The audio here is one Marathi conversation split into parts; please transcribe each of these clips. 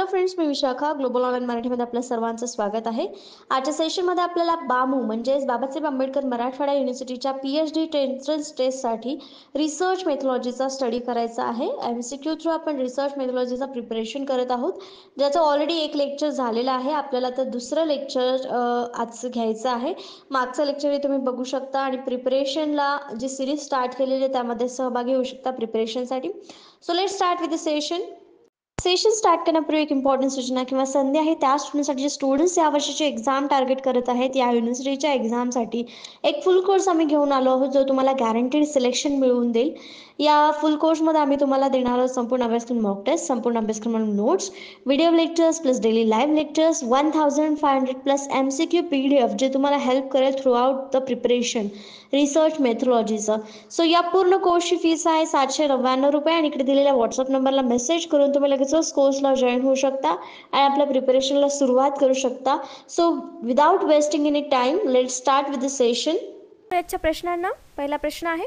फ्रेंड्स, मी विशाखा. ग्लोबल ऑनलाईन मराठीमध्ये आपल्या सर्वांचं स्वागत आहे. आजच्या सेशनमध्ये आपल्याला बामू म्हणजेच बाबासाहेब आंबेडकर मराठवाडा युनिव्हर्सिटीच्या PhD एंट्रन्स टेस्टसाठी रिसर्च मेथॉलॉजीचा स्टडी करायचा आहे. MCQ थ्रू आपण रिसर्च मेथॉलॉजीचा प्रिपरेशन करत आहोत, ज्याचं ऑलरेडी एक लेक्चर झालेलं आहे. आपल्याला तर दुसरं लेक्चर आज घ्यायचं आहे. मागचं लेक्चरही तुम्ही बघू शकता आणि प्रिपरेशनला जी सिरीज स्टार्ट केलेली आहे त्यामध्ये सहभागी होऊ शकता प्रिपरेशनसाठी. So let's start with the session start करण्यापूर्वी एक इम्पॉर्टंट सूचना किंवा संधी आहे. त्या स्टुडंटसाठी जे स्टुडंट्स या वर्षीचे एक्झाम टार्गेट करत आहेत, या युनिव्हर्सिटीच्या एक्झामसाठी एक फुल कोर्स आम्ही घेऊन आलो आहोत, जो तुम्हाला गॅरंटीड सिलेक्शन मिळवून देईल. या फुल कोर्समध्ये आम्ही तुम्हाला देणार आहोत संपूर्ण अभ्यासक्रम मॉक टेस्ट, संपूर्ण अभ्यासक्रम notes, video lectures plus daily live lectures, 1500 plus MCQ PDF, जे तुम्हाला हेल्प करेल throughout the preparation research मेथॉलॉजीचं. सो या पूर्ण कोर्सची फीस आहे 799 रुपये आणि इकडे दिलेल्या व्हॉट्सअप नंबरला मेसेज करून तुम्ही लगेच कोर्सला जॉईन होऊ शकता आणि आपल्या प्रिपरेशनला सुरुवात करू शकता. So without wasting any time, let start with the session. आजच्या प्रश्नांना पहिला प्रश्न आहे,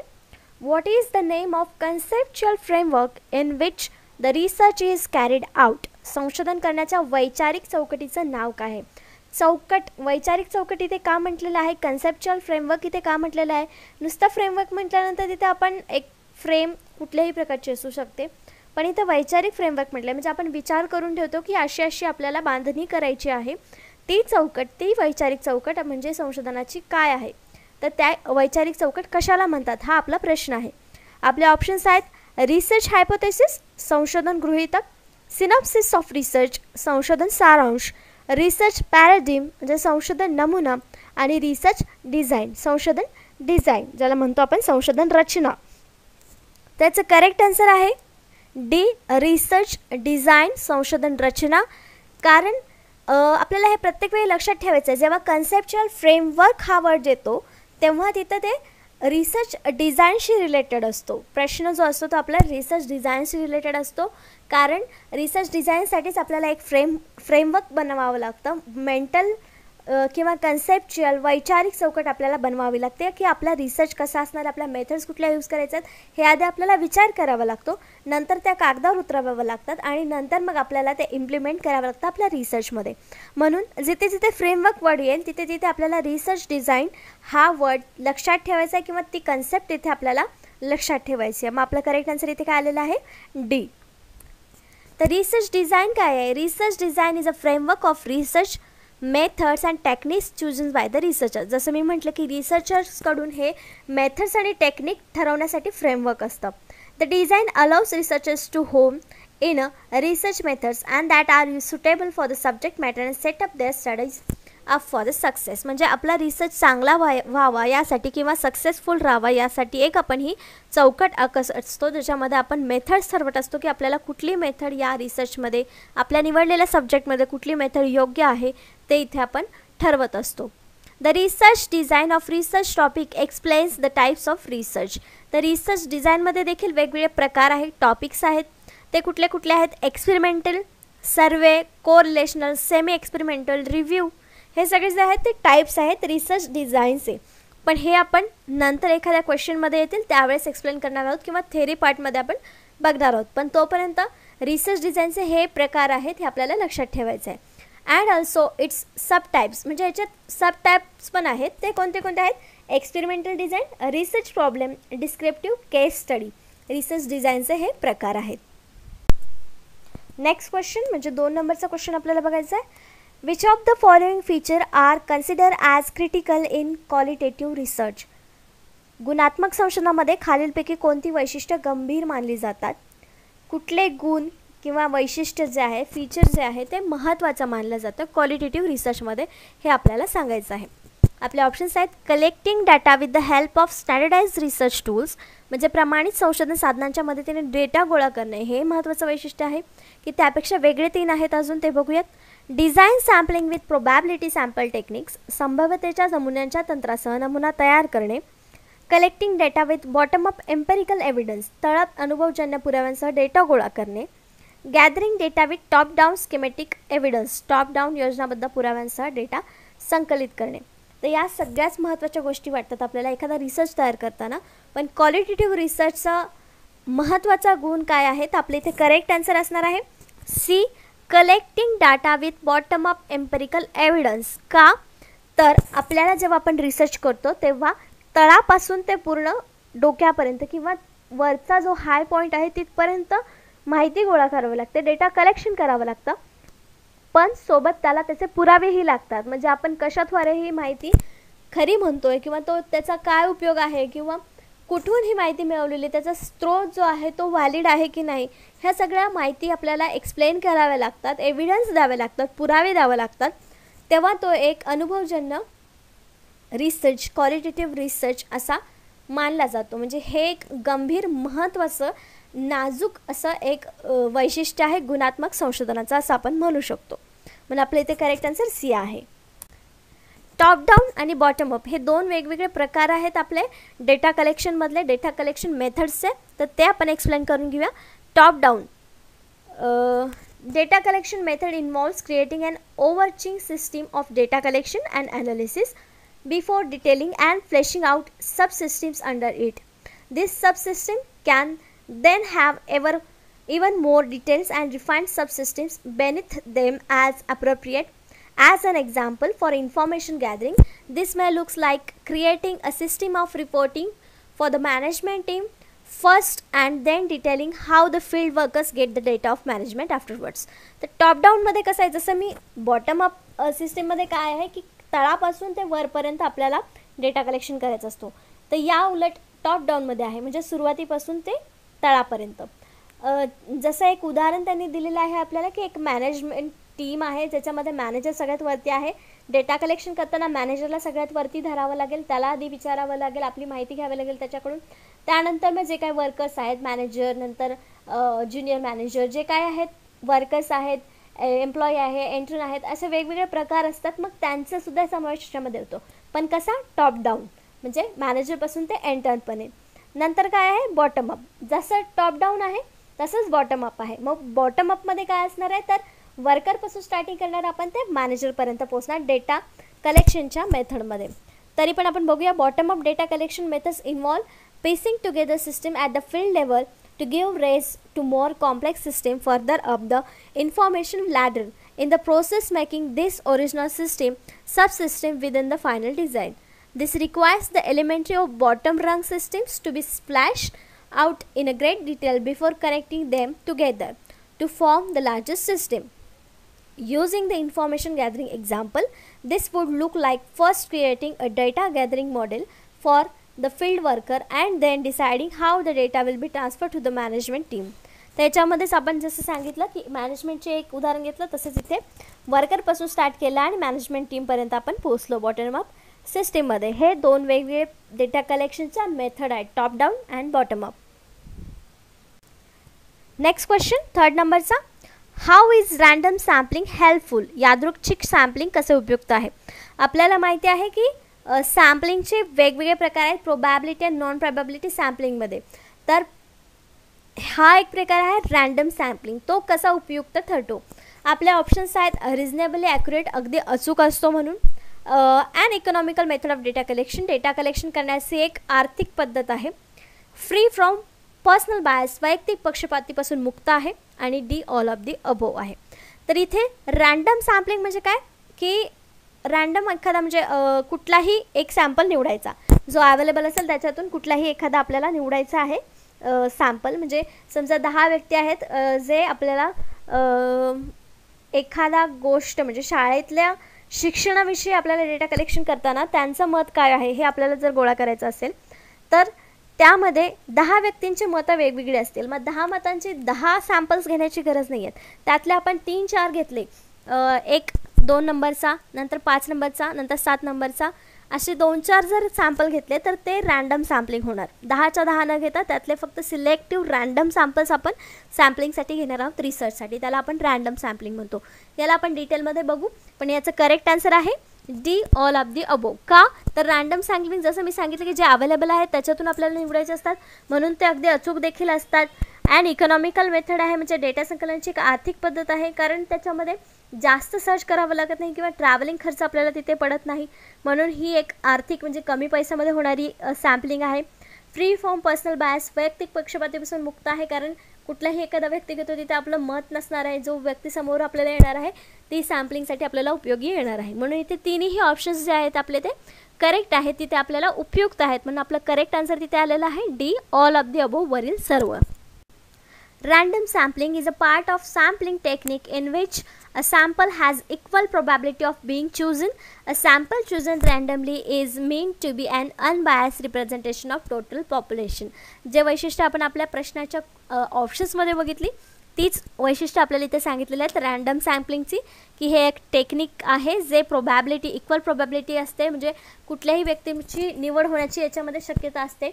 what is the name of conceptual framework in which the research is carried out? संशोधन करण्याच्या वैचारिक चौकटीचं नाव काय आहे? चौकट, वैचारिक चौकट इथे का म्हटलेलं आहे? कन्सेप्च्युअल फ्रेमवर्क इथे का म्हटलेलं आहे? नुसतं फ्रेमवर्क म्हटल्यानंतर तिथे आपण एक फ्रेम कुठल्याही प्रकारची असू शकते, पण इथं वैचारिक फ्रेमवर्क म्हटलं म्हणजे आपण विचार करून ठेवतो की अशी अशी आपल्याला बांधणी करायची आहे. ती चौकट, ती वैचारिक चौकट म्हणजे संशोधनाची काय आहे? तर त्या वैचारिक चौकट कशाला म्हणतात, हा आपला प्रश्न आहे. आपले ऑप्शन्स आहेत, रिसर्च हायपोथेसिस संशोधन गृहीतक, सिनॉप्सिस ऑफ रिसर्च संशोधन सारांश, रिसर्च पॅराडिम म्हणजे संशोधन नमुना आणि रिसर्च डिझाईन संशोधन डिझाईन, ज्याला म्हणतो आपण संशोधन रचना. त्याचं करेक्ट आन्सर आहे डी, रिसर्च डिझाईन संशोधन रचना. कारण आपल्याला हे प्रत्येक वेळी लक्षात ठेवायचं आहे, जेव्हा कन्सेप्च्युअल फ्रेमवर्क हा वर्ड येतो तेव्हा तिथं ते रिसर्च डिझाईनशी रिलेटेड असतो. प्रश्न जो असतो तो आपला रिसर्च डिझाईनशी रिलेटेड असतो, कारण रिसर्च डिझाईनसाठीच आपल्याला एक फ्रेमवर्क बनवावं लागतं. मेंटल किंवा कन्सेप्च्युअल वैचारिक चौकट आपल्याला बनवावी लागते की आपला रिसर्च कसा असणार, आपल्या मेथड्स कुठल्या यूज करायच्या आहेत हे आधी आपल्याला विचार करावा लागतो, नंतर त्या कागदावर उतरवावं लागतात आणि नंतर मग आपल्याला ते इम्प्लिमेंट करावं लागतं आपल्या रिसर्चमध्ये. म्हणून जिथे जिथे फ्रेमवर्क वर्ड येईल तिथे तिथे आपल्याला रिसर्च डिझाईन हा वर्ड लक्षात ठेवायचा आहे किंवा ती कन्सेप्ट इथे आपल्याला लक्षात ठेवायची आहे. मग आपलं करेक्ट आन्सर इथे काय आलेलं आहे, डी. तर रिसर्च डिझाईन काय आहे? Research design is a framework of research methods and techniques chosen by the researcher. जसं मी म्हटलं की रिसर्चर्सकडून हे मेथड्स आणि टेक्निक ठरवण्यासाठी फ्रेमवर्क असतं. The design allows researchers to home in research methods and that are suitable for the subject matter and set up their studies up for the success. म्हणजे आपला रिसर्च चांगला व्हावा यासाठी किंवा सक्सेसफुल राहावा यासाठी एक आपण ही चौकट आखत असतो, ज्याच्यामध्ये आपण मेथड्स ठरवत असतो की आपल्याला कुठली मेथड या रिसर्चमध्ये आपल्या निवडलेल्या सब्जेक्टमध्ये कुठली मेथड योग्य आहे ते इथे आपण ठरवत असतो. The research design of research topic explains the types of research. तर रिसर्च डिझाईनमध्ये देखील वेगवेगळे प्रकार आहेत, टॉपिक्स आहेत. ते कुठले कुठले आहेत? एक्सपेरिमेंटल, सर्वे, कोरिलेशनल, सेमी एक्सपेरिमेंटल, रिव्ह्यू, हे सगळे जे आहेत ते टाईप्स आहेत रिसर्च डिझाईनचे. पण हे आपण नंतर एखाद्या क्वेश्चनमध्ये येतील त्यावेळेस एक्सप्लेन करणार आहोत किंवा थेरी पार्टमध्ये आपण बघणार आहोत. पण तोपर्यंत रिसर्च डिझाईनचे हे प्रकार आहेत हे आपल्याला लक्षात ठेवायचं आहे. And also it's sub types, म्हणजे याच्यात सब टाईप्स पण आहेत. ते कोणते कोणते आहेत? Experimental design, research problem, descriptive, case study, research डिझाईनचे हे प्रकार आहेत. नेक्स्ट क्वेश्चन म्हणजे 2 नंबरचा क्वेश्चन आपल्याला बघायचा आहे. Which of the following feature are considered as critical in qualitative research? गुणात्मक संशोधनामध्ये खालीलपैकी कोणती वैशिष्ट्य गंभीर मानली जातात? कुठले गुण किंवा वैशिष्ट्य जे आहे, फीचर जे आहे ते महत्त्वाचं मानलं जातं क्वालिटेटिव्ह रिसर्चमध्ये, हे आपल्याला सांगायचं आहे. आपले ऑप्शन्स आहेत, collecting data with the help of standardise research tools, म्हणजे प्रमाणित संशोधन साधनांच्या मदतीने डेटा गोळा करणे हे महत्त्वाचं वैशिष्ट्य आहे की त्यापेक्षा वेगळे 3 आहेत अजून, ते बघूयात. Design sampling with probability sample techniques, संभाव्यतेच्या नमुन्यांच्या तंत्रासह नमुना तयार करणे. Collecting data with bottom up empirical evidence, तळात अनुभवजन्य पुराव्यांसह डेटा गोळा करणे. Gathering data with top down schematic evidence, top down योजनाबद्ध पुराव्यांसह डेटा संकलित करणे. तर या सगळ्याच महत्त्वाच्या गोष्टी वाटतात आपल्याला एखादा रिसर्च तयार करताना. पण क्वालिटेटिव्ह रिसर्चचा महत्त्वाचा गुण काय आहे? तर आपल्या इथे करेक्ट आन्सर असणार आहे C, collecting data with bottom up empirical evidence. का तर आपल्याला जेव्हा आपण रिसर्च करतो तेव्हा तळापासून ते पूर्ण डोक्यापर्यंत किंवा वरचा जो हाय पॉईंट आहे तिथपर्यंत माहिती गोळा करावी लागते, डेटा कलेक्शन करावं लागतं, पण सोबत त्याला त्याचे पुरावेही लागतात. म्हणजे आपण कशाद्वारे ही माहिती खरी म्हणतोय किंवा तो त्याचा काय उपयोग आहे किंवा कुठून ही माहिती मिळवलेली, त्याचा स्रोत जो आहे तो व्हॅलिड आहे की नाही, ह्या सगळ्या माहिती आपल्याला एक्सप्लेन कराव्या लागतात, एव्हिडन्स द्यावे लागतात, पुरावे द्यावे लागतात. तेव्हा तो एक अनुभवजन्य रिसर्च, क्वालिटेटिव्ह रिसर्च असा मानला जातो. म्हणजे हे एक गंभीर महत्त्वाचं नाजूक असं एक वैशिष्ट्य आहे गुणात्मक संशोधनाचं, असं आपण म्हणू शकतो. म्हणजे आपल्या इथे करेक्ट आन्सर सी आहे. टॉप डाऊन आणि बॉटम अप हे दोन वेगवेगळे प्रकार आहेत आपले डेटा कलेक्शनमधले, डेटा कलेक्शन मेथड्सचे. तर ते आपण एक्सप्लेन करून घेऊया. Top down data collection method involves creating an overarching system of data collection and analysis before detailing and fleshing out subsystems under it. This subsystem can then have even more details and refined subsystems beneath them as appropriate. As an example, for information gathering, this may look like creating a system of reporting for the management team first and then detailing how the field workers get the data of management afterwards. तर टॉप डाऊनमध्ये कसं आहे, जसं मी बॉटम अप सिस्टीममध्ये काय आहे की तळापासून ते वरपर्यंत आपल्याला डेटा कलेक्शन करायचा असतो. तर या उलट टॉप डाऊनमध्ये आहे, म्हणजे सुरुवातीपासून ते तळापर्यंत. जसं एक उदाहरण त्यांनी दिलेलं आहे आपल्याला की एक मॅनेजमेंट टीम आहे ज्याच्यामध्ये मॅनेजर सगळ्यात वरती आहे. डेटा कलेक्शन करताना मॅनेजरला सगळ्यात वरती धरावं लागेल, त्याला आधी विचारावं लागेल, आपली माहिती घ्यावी लागेल त्याच्याकडून. त्यानंतर मग जे काही वर्कर्स आहेत, मॅनेजर, नंतर ज्युनियर मॅनेजर, जे काय आहेत वर्कर्स आहेत, एम्प्लॉई आहे, एंट्रन आहेत, असे वेगवेगळे प्रकार असतात. मग त्यांचासुद्धा समावेश त्याच्यामध्ये होतो, पण कसा टॉप डाऊन, म्हणजे मॅनेजरपासून ते एंटर्नपर्यंत. नंतर काय आहे बॉटम अप. जसं टॉप डाऊन आहे तसंच बॉटम अप आहे. मग बॉटम अपमध्ये काय असणार आहे, तर वर्करपासून स्टार्टिंग करणार आपण ते मॅनेजरपर्यंत पोहोचणार डेटा कलेक्शनच्या मेथडमध्ये. तरी पण आपण बघूया. Bottom up data collection methods involve piecing together system at the field level to give rise to more complex system further up the information ladder, in the process making this original system subsystem within the final design. This requires the elementary of bottom rung systems to be splashed out in a great detail before connecting them together to form the largest system. Using the information gathering example, this would look like first creating a data gathering model for the field worker and then deciding how the data will be transferred to the management team. त्याच्यामध्येच आपण जसं सांगितलं की मॅनेजमेंटचे एक उदाहरण घेतलं, तसंच इथे वर्करपासून स्टार्ट केलं आणि मॅनेजमेंट टीमपर्यंत आपण पोहोचलो बॉटम अप सिस्टीममध्ये. हे दोन वेगवेगळे डेटा कलेक्शनच्या मेथड आहेत, top down and bottom up. Next question, third नंबरचा, how is random sampling helpful. यादृच्छिक सॅम्पलिंग कसे उपयुक्त आहे. आपल्याला माहिती आहे की सॅम्पलिंगचे वेगवेगळे प्रकार आहेत प्रोबॅबिलिटी आणि नॉन प्रोबॅबिलिटी सॅम्पलिंगमध्ये. तर हा एक प्रकार आहे रँडम सॅम्पलिंग. तो कसा उपयुक्त ठरतो. आपले ऑप्शन्स आहेत रिजनेबली ॲक्युरेट, अगदी अचूक असतो म्हणून, and economical method of data collection, data collection करण्याची एक आर्थिक पद्धत आहे, फ्री फ्रॉम पर्सनल बायस, वैयक्तिक पक्षपातीपासून मुक्त आहे, आणि D all of the above आहे. तर इथे रँडम सॅम्पलिंग म्हणजे काय की रँडम एखादा म्हणजे कुठलाही एक सॅम्पल निवडायचा जो अवेलेबल असेल, त्याच्यातून कुठलाही एखादा आपल्याला निवडायचा आहे सॅम्पल. म्हणजे समजा 10 व्यक्ती आहेत जे आपल्याला एखादा गोष्ट म्हणजे शाळेतल्या शिक्षणाविषयी आपल्याला डेटा कलेक्शन करताना त्यांचं मत काय आहे हे आपल्याला जर गोळा करायचं असेल, तर त्यामध्ये 10 व्यक्तींची मतं वेगवेगळी असतील. मग 10 मतांची 10 सॅम्पल्स घेण्याची गरज नाही आहेत. त्यातले आपण 3-4 घेतले, एक 2 नंबरचा, नंतर 5 नंबरचा, नंतर 7 नंबरचा, असे 2-4 जर सॅम्पल घेतले तर ते रँडम सॅम्पलिंग होणार. 10च्या 10 न घेता त्यातले फक्त सिलेक्टिव्ह रँडम सॅम्पल्स आपण सॅम्पलिंगसाठी घेणार आहोत, रिसर्चसाठी. त्याला आपण रँडम सॅम्पलिंग म्हणतो. याला आपण डिटेलमध्ये बघू, पण याचं करेक्ट आन्सर आहे D all of the above. का तर रँडम सॅम्पलिंग जसं मी सांगितलं की जे अवेलेबल आहेत त्याच्यातून आपल्याला निवडायचे असतात, म्हणून ते अगदी अचूक देखील असतात. अँड इकॉनॉमिकल मेथड आहे, म्हणजे डेटा संकलनाची एक आर्थिक पद्धत आहे, कारण त्याच्यामध्ये जास्त सर्च करावं लागत नाही किंवा ट्रॅव्हलिंग खर्च आपल्याला तिथे पडत नाही, म्हणून ही एक आर्थिक म्हणजे कमी पैशामध्ये होणारी सॅम्पलिंग आहे. फ्री फ्रॉम पर्सनल बायस, वैयक्तिक पक्षपातीपासून मुक्त आहे, कारण कुठलाही एखादा व्यक्ती घेतो तिथे आपलं मत नसणार आहे, जो व्यक्ती समोर आपल्याला येणार आहे ती सॅम्पलिंगसाठी आपल्याला उपयोगी येणार आहे. म्हणून इथे तिन्ही ऑप्शन्स जे आहेत आपले ते करेक्ट आहेत, तिथे आपल्याला उपयुक्त आहेत. म्हणून आपलं करेक्ट आन्सर तिथे आलेला आहे D, all of the above वरील सर्व. Random sampling is a part of sampling technique in which a sample has equal probability of being chosen. A sample chosen randomly is meant to be an unbiased representation of total population. जे वैशिष्ट्य आपण आपल्या प्रश्नाच्या ऑप्शन्समध्ये बघितली तीच वैशिष्ट्य आपल्याला इथे सांगितलेली आहेत रँडम सॅम्पलिंगची, की हे एक टेक्निक आहे जे प्रोबॅबिलिटी इक्वल प्रोबॅबिलिटी असते, म्हणजे कुठल्याही व्यक्तीची निवड होण्याची याच्यामध्ये शक्यता असते,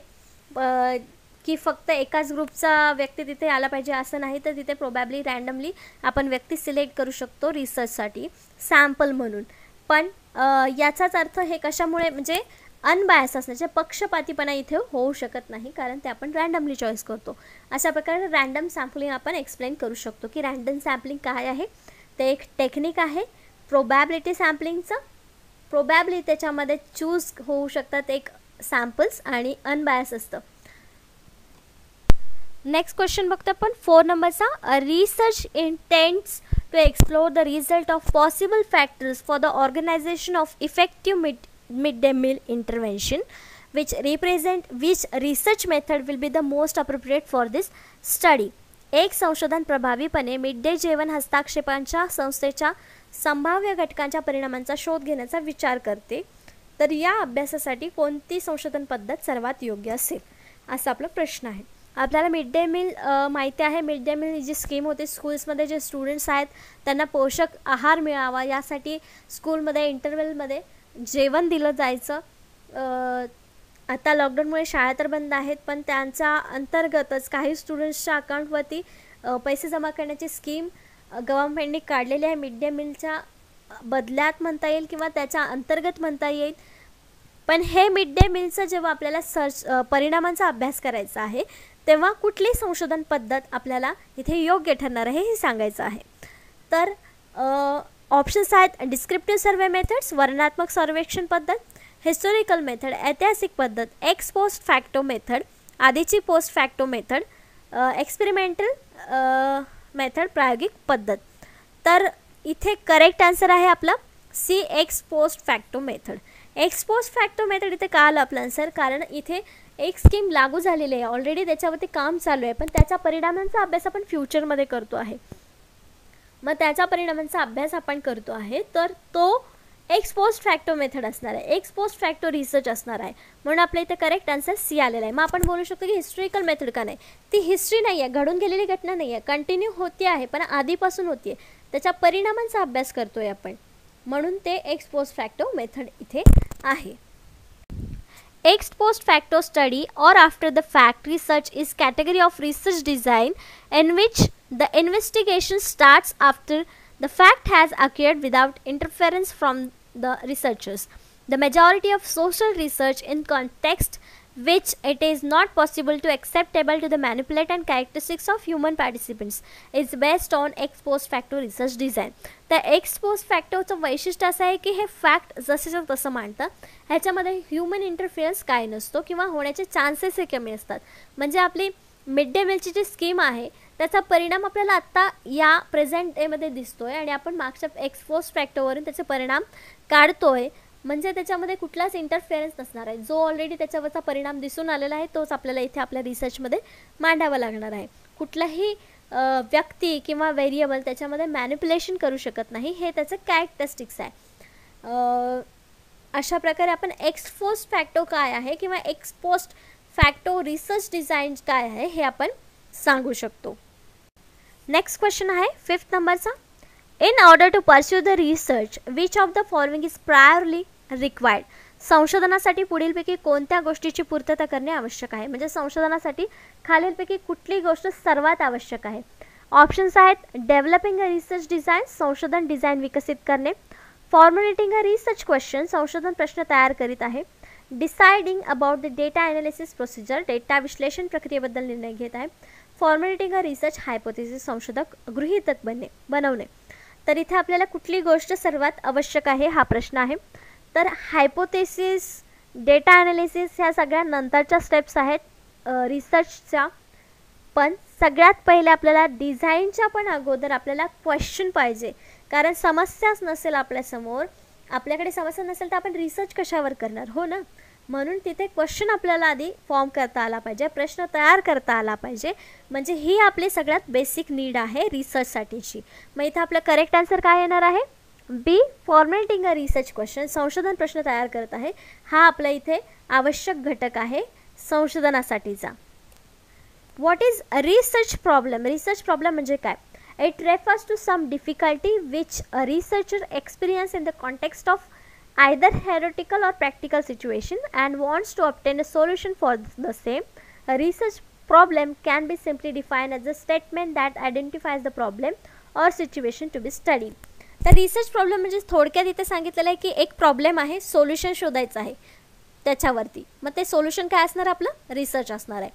की फक्त एकाच ग्रुपचा व्यक्ती तिथे आला पाहिजे असं नाही, तर तिथे प्रोबॅबली रँडमली आपण व्यक्ती सिलेक्ट करू शकतो रिसर्चसाठी सॅम्पल म्हणून. पण याचाच अर्थ हे कशामुळे म्हणजे अनबायस असण्याचे पक्षपातीपणा इथे होऊ शकत नाही, कारण ते आपण रँडमली चॉईस करतो. अशा प्रकारे रँडम सॅम्पलिंग आपण एक्सप्लेन करू शकतो की रँडम सॅम्पलिंग काय आहे. ते एक टेक्निक आहे प्रोबॅबिलिटी सॅम्पलिंगचं. प्रोबॅबली त्याच्यामध्ये चूज होऊ शकतात एक सॅम्पल्स आणि अनबायस असतं. नेक्स्ट क्वेश्चन बघतो आपण 4 नंबरचा. Research intends to explore the result of possible factors for the organisation of effective mid day meal intervention which research method will be the most appropriate for this study. एक संशोधन प्रभावीपणे मिड डे जेवण हस्तक्षेपांच्या संस्थेच्या संभाव्य घटकांच्या परिणामांचा शोध घेण्याचा विचार करते, तर या अभ्यासासाठी कोणती संशोधन पद्धत सर्वात योग्य असेल असा आपला प्रश्न आहे. आपल्याला मिड डे मील माहिती आहे. मिड डे मील जी स्कीम होती स्कूल्समध्ये जे स्टुडंट्स आहेत त्यांना पोषक आहार मिळावा यासाठी स्कूलमध्ये इंटरव्हलमध्ये जेवण दिलं जायचं. आता लॉकडाऊनमुळे शाळा तर बंद आहेत, पण त्यांच्या अंतर्गतच काही स्टुडंट्सच्या अकाउंटवरती पैसे जमा करण्याची स्कीम गव्हर्नमेंटने काढलेली आहे. मिड डे मीलच्या बदल्यात म्हणता येईल किंवा त्याच्या अंतर्गत म्हणता येईल. पण हे मिड डे मीलचं जेव्हा आपल्याला परिणामांचा अभ्यास करायचा आहे तेव्हा कुठली संशोधन पद्धत आपल्याला इथे योग्य ठरणार आहे हे सांगायचं आहे. तर ऑप्शन्स आहेत डिस्क्रिप्टिव्ह सर्वे मेथड्स, वर्णनात्मक सर्वेक्षण पद्धत, हिस्टोरिकल मेथड, ऐतिहासिक पद्धत, एक्स पोस्ट फॅक्टो मेथड, आधीची post facto method, experimental method, प्रायोगिक पद्धत. तर इथे करेक्ट आन्सर आहे आपला C, ex post facto method. Ex post facto method इथे का आलं आपलं आन्सर, कारण इथे एक स्कीम लागू झालेली आहे ऑलरेडी, त्याच्यावरती काम चालू आहे, पण त्याच्या परिणामांचा अभ्यास आपण फ्युचरमध्ये करतो आहे. मग त्याच्या परिणामांचा अभ्यास आपण करतो आहे तर तो एक्स पोस्ट फॅक्टो मेथड असणार आहे, एक्स पोस्ट फॅक्टो रिसर्च असणार आहे. म्हणून आपल्या इथे करेक्ट आन्सर सी आलेला आहे. मग आपण बोलू शकतो की हिस्टोरिकल मेथड का नाही, ती हिस्ट्री नाही आहे, घडून गेलेली घटना नाही आहे, कंटिन्यू होती आहे पण आधीपासून होती आहे, त्याच्या परिणामांचा अभ्यास करतोय आपण, म्हणून ते एक्स पोस्ट फॅक्टो मेथड इथे आहे. Ex post facto study or after the fact research is category of research design in which the investigation starts after the fact has occurred without interference from the researchers. The majority of social research in context which it is not possible to acceptable to the manipulate and characteristics of human participants is based on ex post facto research design. तर एक्स पोस्ट फॅक्टोचं वैशिष्ट्य असं आहे की हे फॅक्ट जसेच्या तसं मांडतं, ह्याच्यामध्ये ह्युमन इंटरफिअरन्स काय नसतो किंवा होण्याचे चान्सेस हे कमी असतात. म्हणजे आपली मिड डे मीलची जी स्कीम आहे त्याचा परिणाम आपल्याला आत्ता या प्रेझेंट डेमध्ये दिसतोय आणि आपण मागच्या एक्स पोस्ट फॅक्टोवरून त्याचे परिणाम काढतोय, म्हणजे त्याच्यामध्ये कुठलाच इंटरफिअरन्स नसणार आहे. जो ऑलरेडी त्याच्यावरचा परिणाम दिसून आलेला आहे तोच आपल्याला इथे आपल्या रिसर्चमध्ये मांडावा लागणार आहे. कुठलाही व्यक्ती किंवा व्हेरिएबल त्याच्यामध्ये मॅनिप्युलेशन करू शकत नाही, हे त्याचं कॅरेक्टरिस्टिक्स आहे. अशा प्रकारे आपण एक्स पोस्ट फॅक्टो काय आहे किंवा x post facto research design काय आहे हे आपण सांगू शकतो. नेक्स्ट क्वेश्चन आहे 5th नंबरचा. In order to pursue the research, which of the following is priorly required? संशोधनासाठी पुढीलपैकी कोणत्या गोष्टीची पूर्तता करणे आवश्यक आहे, म्हणजे संशोधनासाठी खालीलपैकी कुठली गोष्ट सर्वात आवश्यक आहे. ऑप्शन्स आहेत डेव्हलपिंग अ रिसर्च डिझाईन, संशोधन डिझाईन विकसित करणे, फॉर्म्युलेटिंग अ रिसर्च क्वेश्चन, संशोधन प्रश्न तयार करीत आहे, deciding about the data analysis procedure, data विश्लेषण प्रक्रियेबद्दल निर्णय घेत आहे, फॉर्म्युलेटिंग अ रिसर्च हायपोथेसिस, संशोधक गृहीतक बनवणे. तर इथे आपल्याला कुठली गोष्ट सर्वात आवश्यक आहे हा प्रश्न आहे. तर हायपोथेसिस, डेटा ॲनालिसिस ह्या सगळ्या नंतरच्या स्टेप्स आहेत रिसर्चच्या, पण सगळ्यात पहिले आपल्याला डिझाईनच्या पण अगोदर आपल्याला क्वेश्चन पाहिजे, कारण समस्याच नसेल आपल्यासमोर, आपल्याकडे समस्या नसेल तर आपण रिसर्च कशावर करणार, हो ना. म्हणून तिथे क्वेश्चन आपल्याला आधी फॉर्म करता आला पाहिजे, प्रश्न तयार करता आला पाहिजे, म्हणजे ही आपली सगळ्यात बेसिक नीड आहे रिसर्चसाठीची. मग इथं आपलं करेक्ट आन्सर काय येणार आहे? बी, फॉर्मॅटिंग अ रिसर्च क्वेश्चन, संशोधन प्रश्न तयार करत आहे, हा आपला इथे आवश्यक घटक आहे संशोधनासाठीचा. What is research problem? Research problem म्हणजे काय? It refers to some difficulty which a researcher experience in the context of either theoretical or practical situation and wants to obtain a solution for the same. A research problem can be simply defined as a statement that identifies the problem or situation to be studied. तर रिसर्च प्रॉब्लेम म्हणजे थोडक्यात इथे सांगितलेलं आहे की एक प्रॉब्लेम आहे, सोल्युशन शोधायचं आहे त्याच्यावरती, मग ते सोल्युशन काय असणार? आपलं रिसर्च असणार आहे.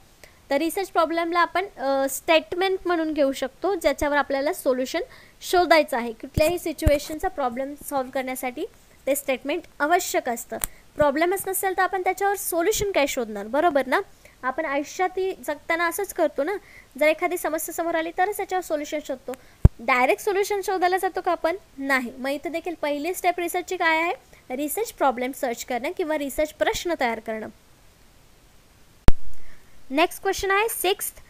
तर रिसर्च प्रॉब्लेमला आपण स्टेटमेंट म्हणून घेऊ शकतो, ज्याच्यावर आपल्याला सोल्युशन शोधायचं आहे. कुठल्याही सिच्युएशनचा प्रॉब्लेम सॉल्व्ह करण्यासाठी ते स्टेटमेंट आवश्यक असतं. प्रॉब्लेमच नसेल तर आपण त्याच्यावर सोल्युशन काय शोधणार, बरोबर ना. आपण आयुष्यात जगताना असंच करतो ना, जर एखादी समस्या समोर आली तरच त्याच्यावर सोल्युशन शोधतो, डायरेक्ट सोल्युशन शोधायला जातो का आपण? नाही. मग इथं देखील पहिली स्टेप रिसर्चची काय आहे? रिसर्च प्रॉब्लेम सर्च करणं किंवा रिसर्च प्रश्न तयार करणं. नेक्स्ट क्वेश्चन आहे 6th.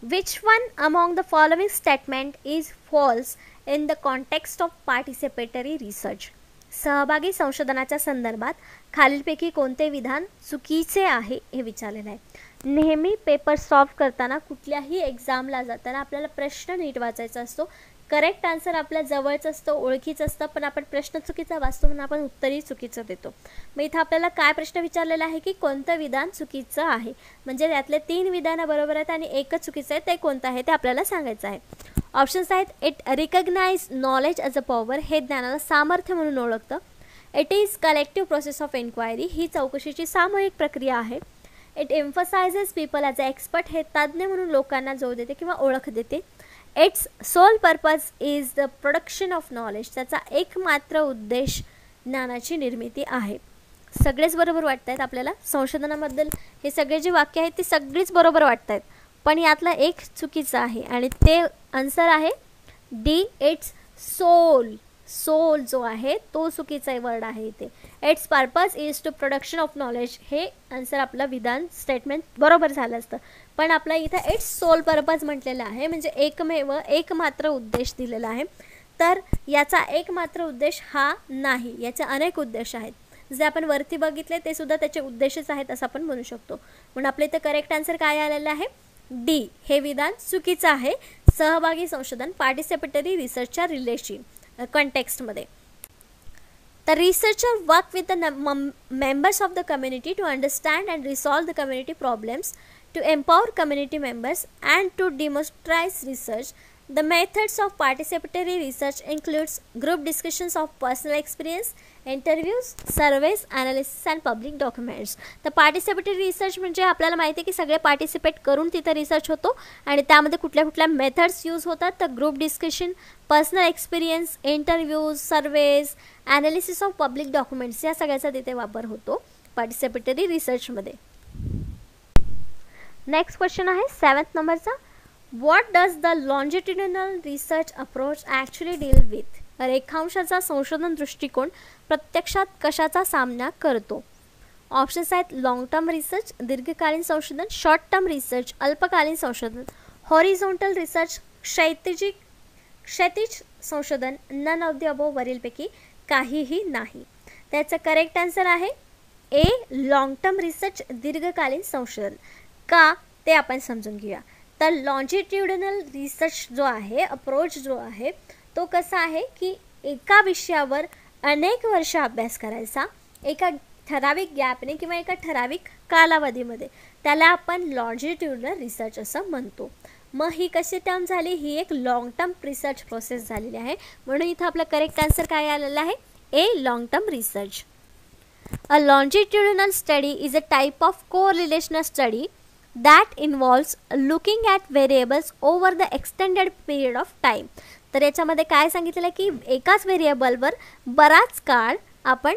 Which one among the following statement is falls in the context of participatory research? सहभागी संशोधनाच्या संदर्भात खालीलपैकी कोणते विधान चुकीचे आहे हे विचारलेलं आहे. नेहमी पेपर सॉल्व्ह करताना, कुठल्याही एक्झामला जाताना आपल्याला प्रश्न नीट वाचायचा असतो. करेक्ट आन्सर आपल्या जवळच असतं, ओळखीचं असतं, पण आपण प्रश्न चुकीचा वाचतो म्हणून आपण उत्तरही चुकीचं देतो. मग इथं आपल्याला काय प्रश्न विचारलेला आहे की कोणतं विधान चुकीचं आहे, म्हणजे त्यातले 3 विधानं बरोबर आहेत आणि एकच चुकीचं आहे, ते कोणतं आहे ते आपल्याला सांगायचं आहे. ऑप्शन्स आहेत. It recognise knowledge as a power, हे ज्ञानाला सामर्थ्य म्हणून ओळखतं. It is collective process of enquiry, ही चौकशीची सामूहिक प्रक्रिया आहे. It emphasises people as a expert, हे तज्ज्ञ म्हणून लोकांना जोर देते किंवा ओळख देते. Its sole purpose is the production of knowledge, त्याचा एकमात्र उद्देश ज्ञानाची निर्मिती आहे. सगळेच बरोबर वाटत आहेत आपल्याला संशोधनाबद्दल, हे सगळे जे वाक्य आहेत ती सगळीच बरोबर वाटत आहेत, पण यातलं एक चुकीचं आहे आणि ते आन्सर आहे डी, इट्स सोल. सोल जो आहे तो चुकीचा वर्ड आहे इथे. It's purpose is to production of knowledge, हे आन्सर आपलं विधान स्टेटमेंट बरोबर झालं असतं, पण आपला इथं इट्स सोल पर्पज म्हटलेलं आहे, म्हणजे एकमेव एकमात्र उद्देश दिलेला आहे. तर याचा एकमात्र उद्देश हा नाही, याचे अनेक उद्देश आहेत. जे आपण वरती बघितले ते सुद्धा त्याचे उद्देशच आहेत असं आपण म्हणू शकतो. म्हणून आपल्या इथं करेक्ट आन्सर काय आलेलं आहे? डी, हे विधान चुकीचं आहे. सहभागी संशोधन पार्टिसिपेटरी रिसर्चच्या रिलेशन कॉन्टेक्स्टमध्ये. The researcher work with the members of the community to understand and resolve the community problems, to empower community members and to democratize research. The methods of participatory research includes group discussions of personal experience, interviews, surveys, analysis and public documents. तर पार्टिसिपेटरी रिसर्च म्हणजे आपल्याला माहिती आहे की सगळे पार्टिसिपेट करून तिथं रिसर्च होतो आणि त्यामध्ये कुठल्या कुठल्या मेथड्स यूज होतात. तर group discussion, personal experience, interviews, surveys, analysis of public documents, या सगळ्याचा तिथे वापर होतो पार्टिसिपेटरी रिसर्चमध्ये. नेक्स्ट क्वेश्चन आहे 7th नंबरचा. What does the longitudinal research approach actually deal with? रेखांशाचा संशोधन दृष्टिकोन प्रत्यक्षात कशाचा सामना करतो? ऑप्शन्स आहेत. लॉंग टर्म रिसर्च, दीर्घकालीन संशोधन, शॉर्ट टर्म रिसर्च, अल्पकालीन संशोधन, हॉरिझॉन्टल रिसर्च, क्षैतिज संशोधन, नन ऑफ द अबोव, वरीलपैकी काहीही नाही. त्याचं करेक्ट आन्सर आहे ए, लॉंग टर्म रिसर्च, दीर्घकालीन संशोधन. का ते आपण समजून घेऊया. तर लॉन्जिट्युडिनल रिसर्च जो आहे, अप्रोच जो आहे, तो कसा आहे की एका विषयावर अनेक वर्ष अभ्यास करायचा एका ठराविक गॅपने किंवा एका ठराविक कालावधीमध्ये, त्याला आपण लॉन्जिट्युडिनल रिसर्च असं म्हणतो. मग ही कशी टर्म झाली? ही एक लॉंग टर्म रिसर्च प्रोसेस झालेली आहे. म्हणून इथं आपलं करेक्ट आन्सर काय आलेलं आहे? A, long term research. A longitudinal study is a type of correlational study that involves looking at variables over the extended period of time. तर याच्यामध्ये काय सांगितलेलं आहे की एकाच व्हेरिएबलवर बराच काळ आपण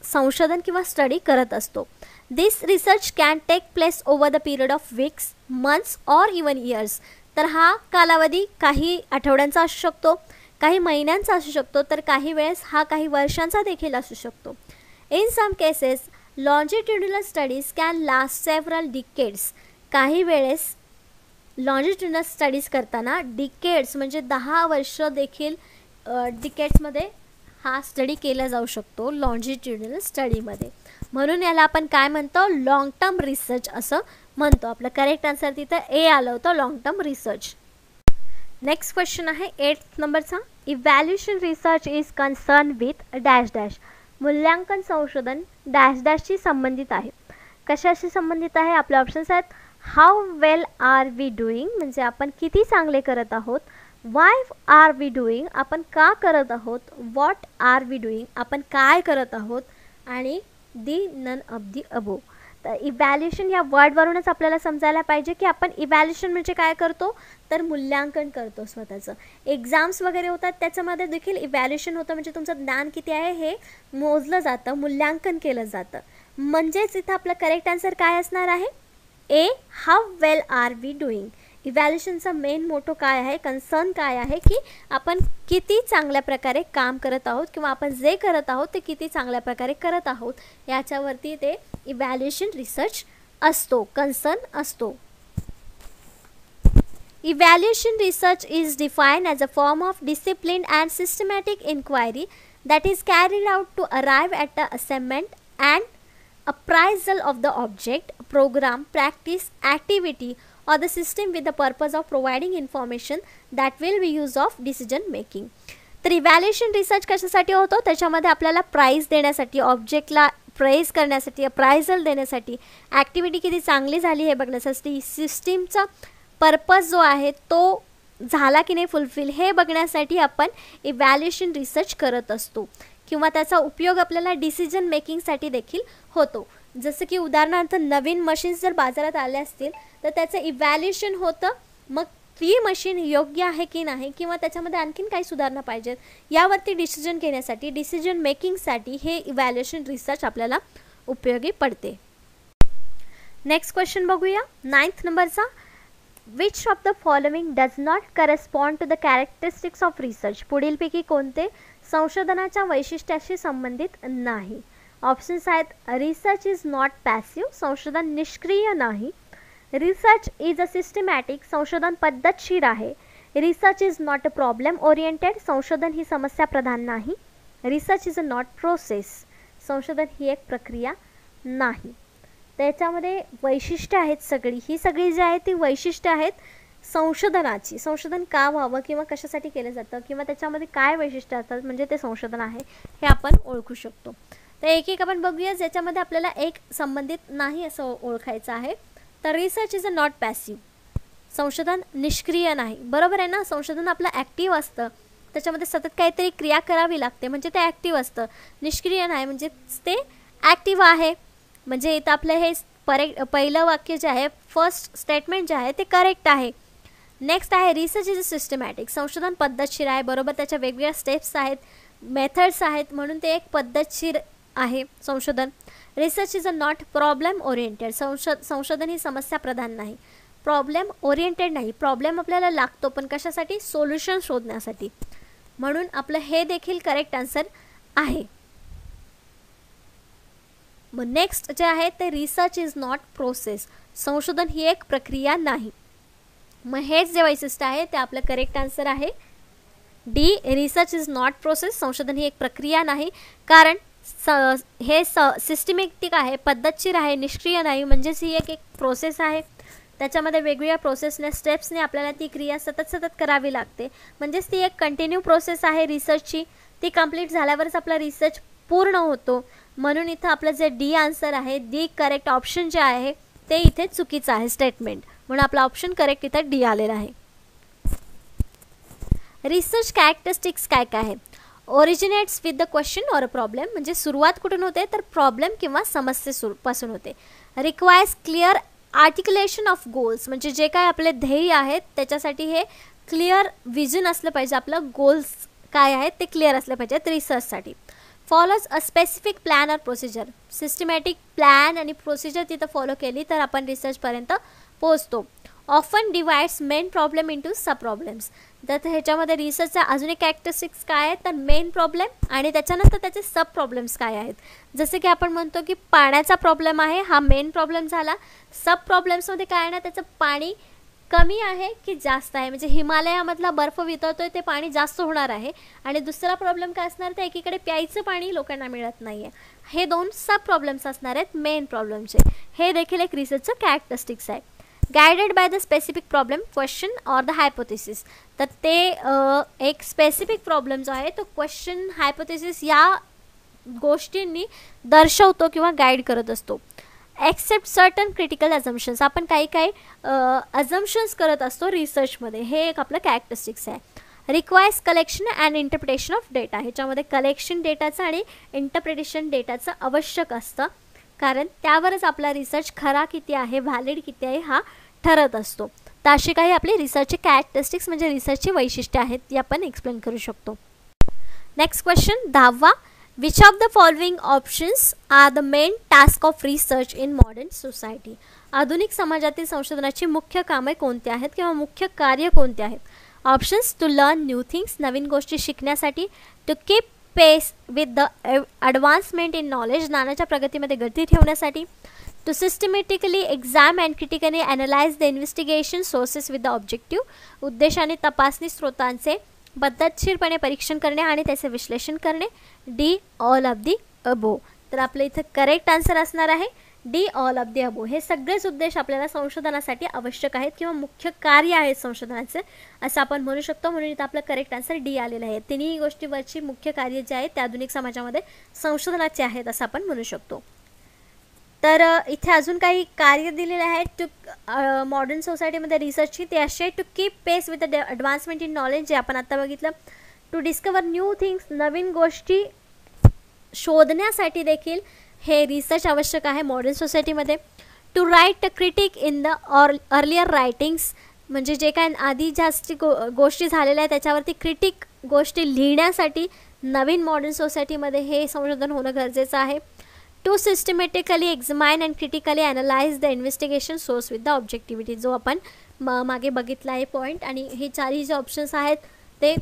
संशोधन किंवा स्टडी करत असतो. This research can take place over the period of weeks, months or even years. तर हा कालावधी काही आठवड्यांचा असू शकतो, काही महिन्यांचा असू शकतो, तर काही वेळेस हा काही वर्षांचा देखील असू शकतो. In some cases longitudinal studies can last several decades. काही वेळेस लॉन्जिट्युडिनल स्टडीज करताना डिकेड्स म्हणजे 10 वर्ष देखील डिकेड्समध्ये हा स्टडी केला जाऊ शकतो लॉन्जिट्युडिनल स्टडीमध्ये. म्हणून याला आपण काय म्हणतो, लॉंग टर्म रिसर्च असं म्हणतो. आपलं करेक्ट आन्सर तिथं ए आलं होतं, long term research. Next question आहे 8th नंबरचा. Evaluation research is concern with dash dash. मूल्यांकन संशोधन डॅश डॅशशी संबंधित आहे. कशाशी संबंधित आहे? आपले ऑप्शन्स आहेत how well are we doing म्हणजे आपण किती चांगले करत आहोत, वाय आर वी डुईंग आपण का करत आहोत, व्हॉट आर वी डुईंग आपण काय करत आहोत, आणि दी नन ऑफ दी अबो. तर इव्हॅल्युएशन या वर्डवरूनच आपल्याला समजायला पाहिजे की आपण इव्हॅल्युएशन म्हणजे काय करतो, तर मूल्यांकन करतो स्वतःचं. एक्झाम्स वगैरे होतात त्याच्यामध्ये देखील इव्हॅल्युएशन होतं, म्हणजे तुमचं ज्ञान किती आहे हे मोजलं जातं, मूल्यांकन केलं जातं. म्हणजेच इथं आपलं करेक्ट आन्सर काय असणार आहे, A how well are we doing. इव्हॅल्युएशनचा मेन मोटो काय आहे, कन्सर्न काय आहे की आपण किती चांगल्या प्रकारे काम करत आहोत किंवा आपण जे करत आहोत ते किती चांगल्या प्रकारे करत आहोत याच्यावरती ते इव्हॅल्युएशन रिसर्च असतो, कन्सर्न असतो. Evaluation research is defined as a form of disciplined and systematic inquiry that is carried out to arrive at the assessment and appraisal of the object, program, practice, activity or the system with the purpose of providing information that will be used of decision making. तर इव्हॅल्युएशन रिसर्च कशासाठी होतो, त्याच्यामध्ये आपल्याला प्राइज देण्यासाठी, ऑब्जेक्टला प्रेज करण्यासाठी, अप्रायझल देण्यासाठी, ॲक्टिव्हिटी किती चांगली झाली हे बघण्यासाठी, सिस्टीमचा पर्पज जो आहे तो झाला की नाही फुलफिल हे बघण्यासाठी आपण इव्हॅल्युएशन रिसर्च करत असतो. किंवा त्याचा उपयोग आपल्याला डिसिजन मेकिंगसाठी देखील होतो. जसं की उदाहरणार्थ नवीन मशीन्स जर बाजारात आले असतील तर त्याचं इव्हॅल्युएशन होतं, मग ती मशीन योग्य आहे की नाही किंवा त्याच्यामध्ये आणखीन काही सुधारणा पाहिजेत यावरती डिसिजन घेण्यासाठी, डिसिजन मेकिंगसाठी हे इव्हॅल्युएशन रिसर्च आपल्याला उपयोगी पडते. नेक्स्ट क्वेश्चन बघूया 9th नंबरचा. Which of the following does not correspond to the characteristics of research? पुढीलपैकी कोणते संशोधनाच्या वैशिष्ट्याशी संबंधित नाही? ऑप्शन्स आहेत रिसर्च इज नॉट पॅसिव्ह, संशोधन निष्क्रिय नाही. रिसर्च इज अ सिस्टमॅटिक, संशोधन पद्धतशीर आहे. Research is not a problem oriented, संशोधन ही समस्या प्रधान नाही. Research is a not process, संशोधन ही एक प्रक्रिया नाही. त्याच्यामध्ये वैशिष्ट्य आहेत सगळी, ही सगळी जी आहेत ती वैशिष्ट्य आहेत संशोधनाची. संशोधन का व्हावं किंवा कशासाठी केलं जातं किंवा त्याच्यामध्ये काय वैशिष्ट्य असतात म्हणजे ते संशोधन आहे हे आपण ओळखू शकतो. तर एक एक आपण बघूया ज्याच्यामध्ये आपल्याला एक संबंधित नाही असं ओळखायचं आहे. तर research is a not passive, संशोधन निष्क्रिय नाही. बरोबर आहे ना, संशोधन आपलं ॲक्टिव्ह असतं, त्याच्यामध्ये सतत काहीतरी क्रिया करावी लागते म्हणजे ते ॲक्टिव्ह असतं. निष्क्रिय नाही म्हणजे ते ॲक्टिव्ह आहे. म्हणजे इथं आपलं हे पहिलं वाक्य जे आहे, फर्स्ट स्टेटमेंट जे आहे ते करेक्ट आहे. नेक्स्ट आहे रिसर्च इज अ सिस्टमॅटिक, संशोधन पद्धतशीर आहे. बरोबर, त्याच्या वेगवेगळ्या स्टेप्स आहेत, मेथड्स आहेत म्हणून ते एक पद्धतशीर आहे संशोधन. Research is a not problem oriented, संशोधन ही समस्या प्रधान नाही, प्रॉब्लेम ओरिएंटेड नाही. प्रॉब्लेम आपल्याला लागतो पण कशासाठी, सोल्युशन शोधण्यासाठी. म्हणून आपलं हे देखील करेक्ट आन्सर आहे. मग नेक्स्ट जे आहे ते रिसर्च इज नॉट प्रोसेस, संशोधन ही एक प्रक्रिया नाही. मग हेच जे वैशिष्ट्य आहे ते आपलं करेक्ट आन्सर आहे D, research is not process, संशोधन ही एक प्रक्रिया नाही. कारण हे सिस्टमॅटिक आहे, पद्धतशीर आहे, निष्क्रिय नाही. म्हणजेच ही एक प्रोसेस आहे, त्याच्यामध्ये वेगवेगळ्या प्रोसेसने स्टेप्सने आपल्याला ती क्रिया सतत करावी लागते. म्हणजेच ती एक कंटिन्यू प्रोसेस आहे रिसर्चची. ती कंप्लीट झाल्यावरच आपला रिसर्च पूर्ण होतो. म्हणून इथं आपलं जे डी आन्सर आहे, डी करेक्ट ऑप्शन जे आहे ते इथे चुकीचं आहे स्टेटमेंट, म्हणून आपला ऑप्शन करेक्ट इथं डी आलेला आहे. रिसर्च कॅरेक्टरिस्टिक्स काय काय आहे. Originates with the question or a problem, म्हणजे सुरुवात कुठून होते तर प्रॉब्लेम किंवा समस्येपासून होते. रिक्वायर्स क्लिअर आर्टिक्युलेशन ऑफ गोल्स, म्हणजे जे काय आपले ध्येय आहेत त्याच्यासाठी हे क्लिअर विजन असलं पाहिजे, आपलं गोल्स काय आहेत ते क्लिअर असलं पाहिजेत रिसर्चसाठी. फॉलोज अ स्पेसिफिक प्लॅन और प्रोसिजर. सिस्टमॅटिक प्लॅन आणि प्रोसिजर तिथं फॉलो केली तर आपण रिसर्चपर्यंत पोहोचतो. Often divides main problem into sub problems. तर ह्याच्यामध्ये रिसर्चचा अजून एक कॅरेक्टरिस्टिक्स काय आहेत तर मेन प्रॉब्लेम आणि त्याच्यानंतर त्याचे सब प्रॉब्लेम्स काय आहेत. जसे की आपण म्हणतो की पाण्याचा प्रॉब्लेम आहे, हा मेन प्रॉब्लेम झाला. सब प्रॉब्लेम्समध्ये काय ना, त्याचं पाणी कमी आहे की जास्त आहे, म्हणजे हिमालयामधला बर्फ वितळतोय ते पाणी जास्त होणार आहे. आणि दुसरा प्रॉब्लेम काय असणार तर एकीकडे प्यायचं पाणी लोकांना मिळत नाही आहे. हे दोन सब प्रॉब्लेम्स असणार आहेत मेन प्रॉब्लेमचे. हे देखील एक रिसर्चचं कॅरेक्टरिस्टिक्स आहे. Guided by the specific problem, question or the hypothesis. तर ते एक स्पेसिफिक प्रॉब्लेम जो आहे तो क्वेश्चन, हायपोथेसिस या गोष्टींनी दर्शवतो किंवा गाईड करत असतो. Accept certain critical assumptions. आपण काही काही अझम्पशन्स करत असतो रिसर्चमध्ये, हे एक आपलं कॅरेक्टरिस्टिक्स आहे. Requires collection and interpretation of data. ह्याच्यामध्ये कलेक्शन डेटाचं आणि इंटरप्रिटेशन डेटाचं आवश्यक असतं, कारण त्यावरच आपला रिसर्च खरा किती आहे, व्हॅलिड किती आहे हा ठरत असतो. तर अशी काही आपली रिसर्चची कॅरेक्टरिस्टिक्स म्हणजे रिसर्चची वैशिष्ट्ये आहेत ती आपण एक्सप्लेन करू शकतो. नेक्स्ट क्वेश्चन 10वा. Which of the following options are the main task of research in modern society. आधुनिक समाजातील संशोधनाची मुख्य कामे कोणती आहेत किंवा मुख्य कार्य कोणते आहेत. Options: to learn new things, नवीन गोष्टी शिकण्यासाठी. To keep pace with the advancement in knowledge, ज्ञानाच्या प्रगतीमध्ये गती ठेवण्यासाठी. To systematically exam and critically analyse the investigation sources with the objective, उद्देशाने तपासणी स्रोतांचे पद्धतशीरपणे परीक्षण करणे आणि त्याचे विश्लेषण करणे. डी ऑल ऑफ दी अबो. तर आपलं इथं करेक्ट आन्सर असणार आहे डी ऑल ऑफ दी अबो. हे सगळेच उद्देश आपल्याला संशोधनासाठी आवश्यक आहेत किंवा मुख्य कार्य आहेत संशोधनाचे असं आपण म्हणू शकतो. म्हणून इथं आपलं करेक्ट आन्सर डी आलेलं आहे. तिन्ही गोष्टीवरची मुख्य कार्य जे आहेत ते आधुनिक समाजामध्ये संशोधनाचे आहेत असं आपण म्हणू शकतो. तर इथे अजून काही कार्य दिलेले आहेत टू मॉडर्न सोसायटीमध्ये रिसर्चची. ते असे: to keep pace with the advancement in knowledge, जे आपण आत्ता बघितलं. टू डिस्कवर न्यू थिंग्स, नवीन गोष्टी शोधण्यासाठी देखील हे रिसर्च आवश्यक आहे मॉडर्न सोसायटीमध्ये. To write a critique in the earlier writings, म्हणजे जे काय आधी जास्त गोष्टी झालेल्या आहेत त्याच्यावरती क्रिटिक गोष्टी लिहिण्यासाठी नवीन मॉडर्न सोसायटीमध्ये हे संशोधन होणं गरजेचं आहे. To systematically examine and critically analyse the investigation source with the objectivity, जो आपण मागे बघितला आहे पॉईंट. आणि हे चारही जे ऑप्शन्स आहेत ते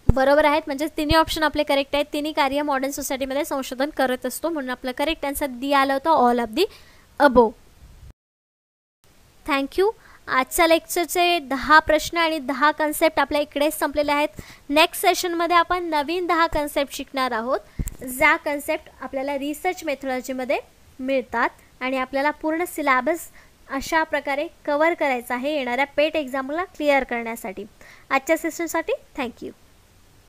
बरोबर आहेत, म्हणजे तिन्ही ऑप्शन आपले करेक्ट आहेत. तिन्ही कार्य मॉडर्न सोसायटीमध्ये संशोधन करत असतो, म्हणून आपलं करेक्ट आन्सर डी आलं होतं all of the above. Thank you. आजच्या लेक्चरचे 10 प्रश्न आणि 10 कन्सेप्ट आपल्या इकडेच संपलेले आहेत. नेक्स्ट सेशनमध्ये आपण नवीन 10 कन्सेप्ट शिकणार आहोत, ज्या कन्सेप्ट आपल्याला रिसर्च मेथॉडॉजीमध्ये मिळतात आणि आपल्याला पूर्ण सिलेबस अशा प्रकारे कवर करायचा आहे येणाऱ्या पेट एक्झामला क्लिअर करण्यासाठी. आजच्या सेशनसाठी थँक्यू.